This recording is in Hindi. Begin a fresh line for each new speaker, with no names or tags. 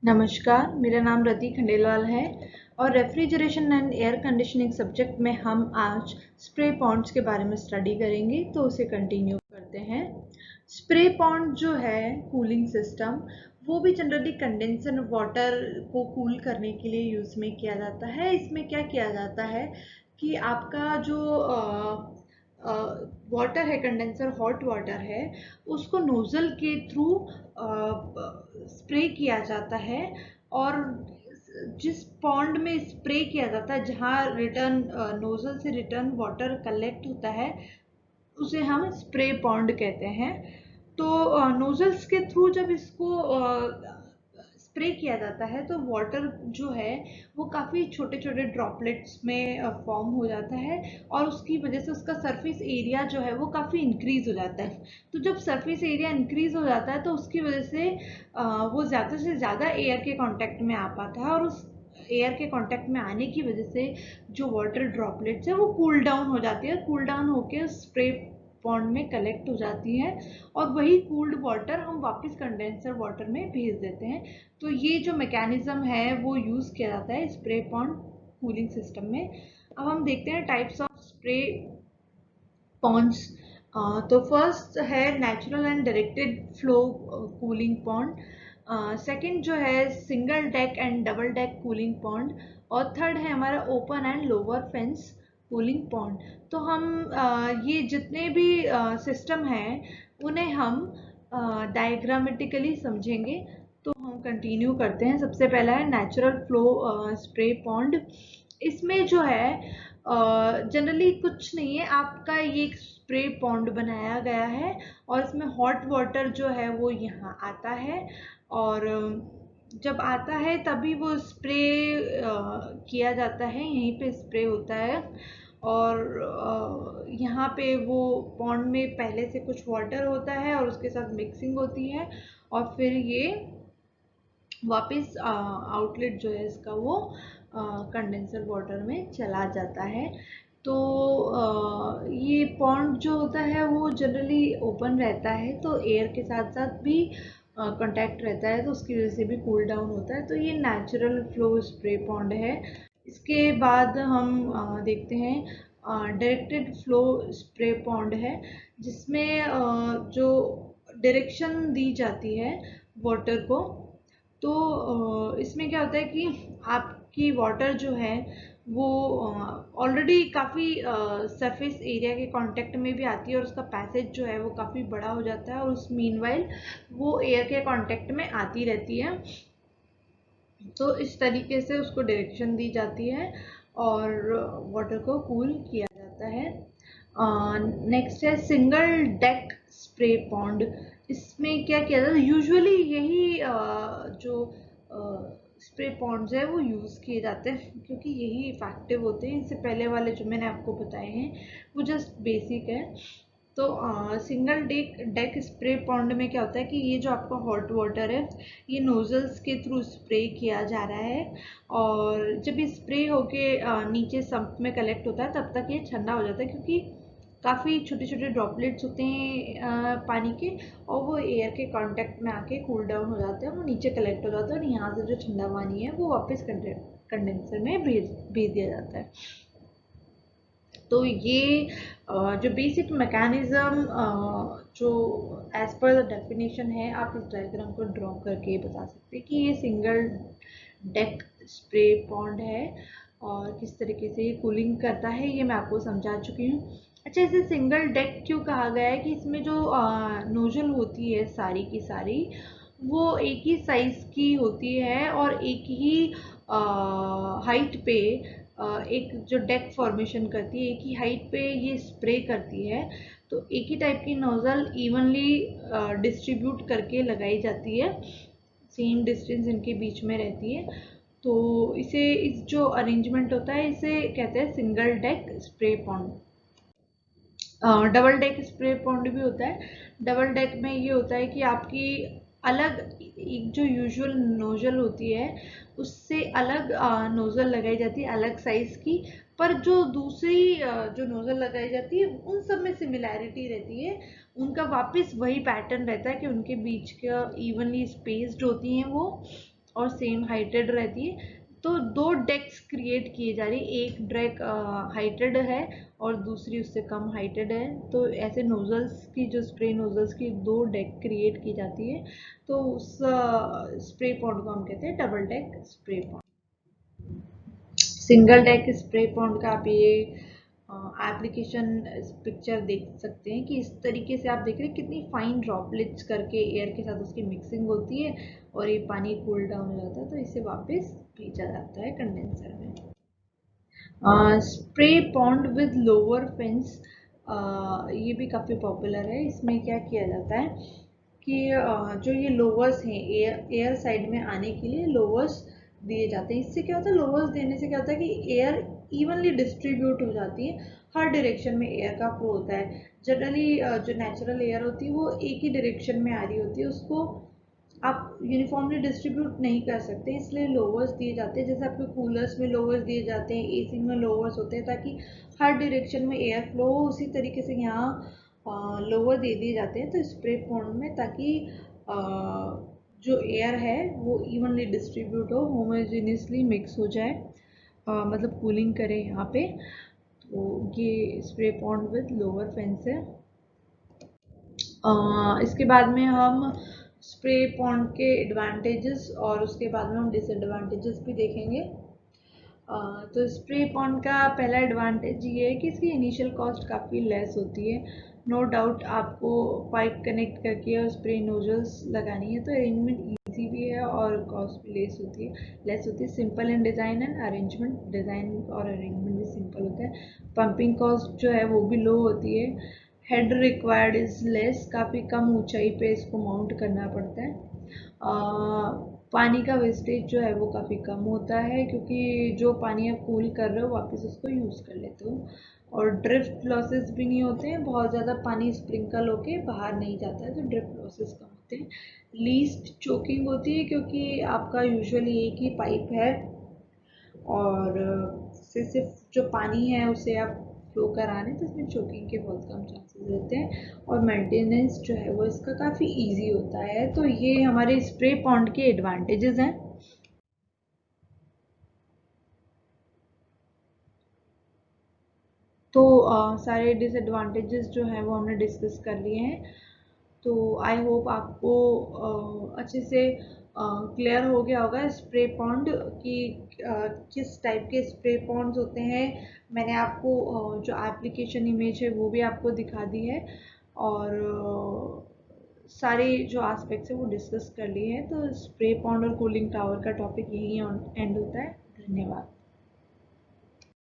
नमस्कार, मेरा नाम रति खंडेलवाल है और refrigeration and air conditioning subject में हम आज स्प्रे पॉन्ड्स के बारे में स्टडी करेंगे, तो उसे कंटिन्यू करते हैं। स्प्रे पॉन्ड जो है कूलिंग सिस्टम, वो भी जनरली कंडेंसर वाटर को कूल करने के लिए यूज़ में किया जाता है। इसमें क्या किया जाता है कि आपका जो वाटर है, कंडेंसर हॉट वाटर है, उसको नोज़ल के थ्रू स्प्रे किया जाता है और जिस पॉन्ड में स्प्रे किया जाता है, जहाँ रिटर्न नोज़ल से रिटर्न वाटर कलेक्ट होता है, उसे हम स्प्रे पॉन्ड कहते हैं। तो नोजल्स के थ्रू जब इसको स्प्रे किया जाता है तो वाटर जो है वो काफ़ी छोटे छोटे ड्रॉपलेट्स में फॉर्म हो जाता है और उसकी वजह से उसका सरफेस एरिया जो है वो काफ़ी इंक्रीज हो जाता है। तो जब सरफेस एरिया इंक्रीज हो जाता है तो उसकी वजह से वो ज़्यादा से ज़्यादा एयर के कांटेक्ट में आ पाता है और उस एयर के कांटेक्ट में आने की वजह से जो वाटर ड्रॉपलेट्स है वो कूल डाउन हो जाती है। कूल डाउन होकर स्प्रे पॉन्ड में कलेक्ट हो जाती है और वही कूल्ड वाटर हम वापस कंडेंसर वाटर में भेज देते हैं। तो ये जो मैकेनिज्म है वो यूज़ किया जाता है स्प्रे पॉन्ड कूलिंग सिस्टम में। अब हम देखते हैं टाइप्स ऑफ स्प्रे पॉन्ड्स। तो फर्स्ट है natural and directed flow cooling pond. Second जो है single deck and double deck cooling pond और थर्ड है हमारा open and lower fence cooling pond. तो हम ये जितने भी सिस्टम हैं उन्हें हम डायग्रामेटिकली समझेंगे। तो हम कंटिन्यू करते हैं। सबसे पहला है नेचुरल फ्लो स्प्रे पॉन्ड। इसमें जो है जनरली कुछ नहीं है, आपका ये एक स्प्रे पॉन्ड बनाया गया है और इसमें हॉट वाटर जो है वो यहाँ आता है और जब आता है तभी वो स्प्रे किया जाता है, यहीं पे स्प्रे होता है और यहाँ पे वो पॉन्ड में पहले से कुछ वाटर होता है और उसके साथ मिक्सिंग होती है और फिर ये वापस आउटलेट जो है इसका वो कंडेंसर वाटर में चला जाता है। तो ये पॉन्ड जो होता है वो जनरली ओपन रहता है, तो एयर के साथ साथ भी कांटेक्ट रहता है, तो उसकी वजह से भी कूल डाउन होता है। तो ये नेचुरल फ्लो स्प्रे पॉन्ड है। इसके बाद हम देखते हैं डायरेक्टेड फ्लो स्प्रे पॉन्ड है, जिसमें जो डायरेक्शन दी जाती है वाटर को। तो इसमें क्या होता है कि आपकी वाटर जो है वो ऑलरेडी काफ़ी सरफेस एरिया के कांटेक्ट में भी आती है और उसका पैसेज जो है वो काफ़ी बड़ा हो जाता है और उस मीनवाइल वो एयर के कांटेक्ट में आती रहती है। तो इस तरीके से उसको डायरेक्शन दी जाती है और वाटर को कूल किया जाता है। नेक्स्ट है सिंगल डेक स्प्रे पॉन्ड। इसमें क्या किया जाता है, यूजुअली यही जो स्प्रे पॉन्ड्स है वो यूज़ किए जाते हैं क्योंकि यही इफेक्टिव होते हैं। इससे पहले वाले जो मैंने आपको बताए हैं वो जस्ट बेसिक है। तो सिंगल डेक स्प्रे पॉन्ड में क्या होता है कि ये जो आपका हॉट वाटर है ये नोजल्स के थ्रू स्प्रे किया जा रहा है और जब ये स्प्रे होके नीचे सम्प में कलेक्ट होता है तब तक ये ठंडा हो जाता है, क्योंकि काफ़ी छोटे छोटे ड्रॉपलेट्स होते हैं पानी के और वो एयर के कांटेक्ट में आके कूल डाउन हो जाते हैं, वो नीचे कलेक्ट हो जाता है और यहाँ से जो ठंडा पानी है वो वापस कंडेंसर में भेज दिया जाता है। तो ये जो बेसिक मैकेनिज्म जो एज पर द डेफिनेशन है, आप इस डायग्राम को ड्रॉ करके बता सकते हैं कि ये सिंगल डेक स्प्रे पॉन्ड है और किस तरीके से ये कूलिंग करता है ये मैं आपको समझा चुकी हूँ। अच्छा, इसे सिंगल डेक क्यों कहा गया है कि इसमें जो नोजल होती है सारी की सारी वो एक ही साइज की होती है और एक ही हाइट पे एक जो डेक फॉर्मेशन करती है, एक ही हाइट पे ये स्प्रे करती है। तो एक ही टाइप की नोजल इवनली डिस्ट्रीब्यूट करके लगाई जाती है, सेम डिस्टेंस इनके बीच में रहती है। तो इस जो अरेंजमेंट होता है इसे कहते हैं single deck spray pond. Double deck spray pond भी होता है। डबल डेक में ये होता है कि आपकी अलग एक जो यूजुअल नोजल होती है उससे अलग नोजल लगाई जाती है अलग साइज की, पर जो दूसरी जो नोजल लगाई जाती है उन सब में सिमिलैरिटी रहती है। उनका वापस वही पैटर्न रहता है कि उनके बीच का इवनली स्पेस्ड होती हैं वो और सेम हाइटेड रहती है। तो दो डेक्स क्रिएट किए जा रही है, एक डेक हाइटेड है और दूसरी उससे कम हाइटेड है। तो ऐसे नोजल्स की, जो स्प्रे नोजल्स की दो डेक क्रिएट की जाती है। तो उस स्प्रे पॉन्ड को हम कहते हैं double deck spray pond. Single deck spray pond का आप ये एप्लीकेशन पिक्चर देख सकते हैं कि इस तरीके से आप देख रहे हैं कितनी फाइन ड्रॉपलेट्स करके एयर के साथ उसकी मिक्सिंग होती है और ये पानी कूल डाउन हो जाता है, तो इसे वापस भेजा जाता है कंडेंसर में। Spray pond with lower fence, ये भी काफ़ी पॉपुलर है। इसमें क्या किया जाता है कि जो ये लोवर्स हैं, एयर साइड में आने के लिए लोवर्स दिए जाते हैं। इससे क्या होता है, लोवर्स देने से क्या होता है कि एयर इवनली डिस्ट्रीब्यूट हो जाती है, हर डायरेक्शन में एयर का फ्लो होता है। जनरली जो नेचुरल एयर होती है वो एक ही डायरेक्शन में आ रही होती है, उसको आप यूनिफॉर्मली डिस्ट्रीब्यूट नहीं कर सकते, इसलिए लोवर्स दिए जाते हैं। जैसे आपके कूलर्स में लोवर्स दिए जाते हैं, एसी में लोवर्स होते हैं, ताकि हर डायरेक्शन में एयर फ्लो हो। उसी तरीके से यहाँ लोवर दे दिए जाते हैं तो स्प्रे पॉन्ड में, ताकि जो एयर है वो इवनली डिस्ट्रीब्यूट हो, होमोजेनियसली मिक्स हो जाए, मतलब कूलिंग करे यहाँ पे। तो ये spray pond with lower fence है। इसके बाद में हम स्प्रे पॉन्ड के एडवांटेजेस और उसके बाद में हम डिसएडवांटेजेस भी देखेंगे। तो स्प्रे पॉन्ड का पहला एडवांटेज ये है कि इसकी इनिशियल कॉस्ट काफ़ी लेस होती है। नो डाउट आपको पाइप कनेक्ट करके और स्प्रे नोजल्स लगानी है, तो अरेंजमेंट ईजी भी है और कॉस्ट भी लेस होती है। Simple in design and arrangement, design और अरेंजमेंट भी सिंपल होता है। पंपिंग कॉस्ट जो है वो भी लो होती है। हेड रिक्वायर्ड इज लेस, काफ़ी कम ऊंचाई पे इसको माउंट करना पड़ता है। पानी का वेस्टेज जो है वो काफ़ी कम होता है, क्योंकि जो पानी आप कूल कर रहे हो वापस उसको यूज़ कर लेते हो। और ड्रिफ्ट लॉसेस भी नहीं होते हैं, बहुत ज़्यादा पानी स्प्रिंकल होके बाहर नहीं जाता है, तो ड्रिफ्ट लॉसेस कम होते हैं। लीस्ट चोकिंग होती है, क्योंकि आपका यूजुअली एक ही पाइप है और सिर्फ जो पानी है उसे आप फ्लो करा रहे हैं, तो इसमें चोकिंग के बहुत कम चांसेस रहते हैं। और मेंटेनेंस जो है वो इसका काफ़ी इजी होता है। तो ये हमारे स्प्रे पॉन्ड के एडवांटेजेस हैं। तो सारे डिसएडवांटेजेस जो हैं वो हमने डिस्कस कर लिए हैं। तो आई होप आपको अच्छे से क्लियर हो गया होगा स्प्रे पॉन्ड की किस टाइप के स्प्रे पॉन्ड्स होते हैं। मैंने आपको जो एप्लीकेशन इमेज है वो भी आपको दिखा दी है, और सारे जो एस्पेक्ट्स है वो डिस्कस कर लिए हैं। तो स्प्रे पॉन्ड और कूलिंग टावर का टॉपिक यही एंड होता है। धन्यवाद।